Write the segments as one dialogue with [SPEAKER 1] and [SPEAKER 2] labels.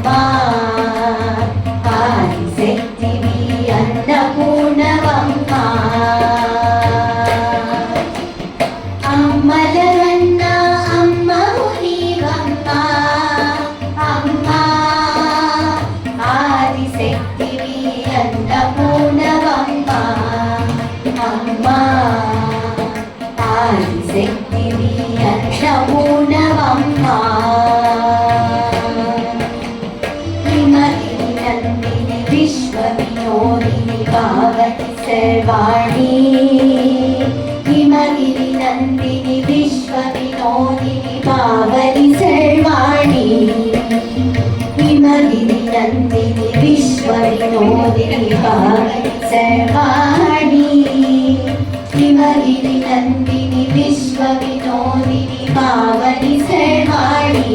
[SPEAKER 1] అమ్మా ఆదిశక్తివి అన్నపూర్ణవమ్మా అమ్మలగన్న అమ్మవు నీవమ్మా అమ్మా ఆదిశక్తివి అన్నపూర్ణవమ్మా అమ్మా ఆదిశక్తివి అన్నపూర్ణవమ్మా హిమగిరి నందిని విశ్వవినోదిని పావని సర్వాణి హిమగిరి నందిని విశ్వవినోదిని పావని సర్వాణి హిమగిరి నందిని విశ్వవినోదిని పావని సర్వాణి హిమగిరి నందిని విశ్వవినోదిని పావని సర్వాణి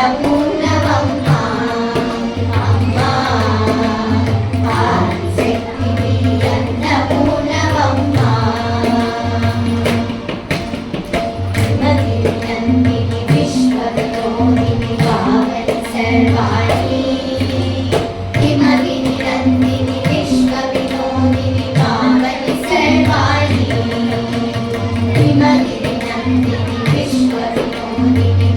[SPEAKER 1] అన్నపూర్ణవమ్మా అమ్మా ఆదిశక్తివి అన్నపూర్ణవమ్మా హిమగిరి నందిని విశ్వవినోదిని పావని సర్వాణి హిమగిరి నందిని విశ్వవినోదిని పావని సర్వాణి హిమగిరి నందిని విశ్వవినోదిని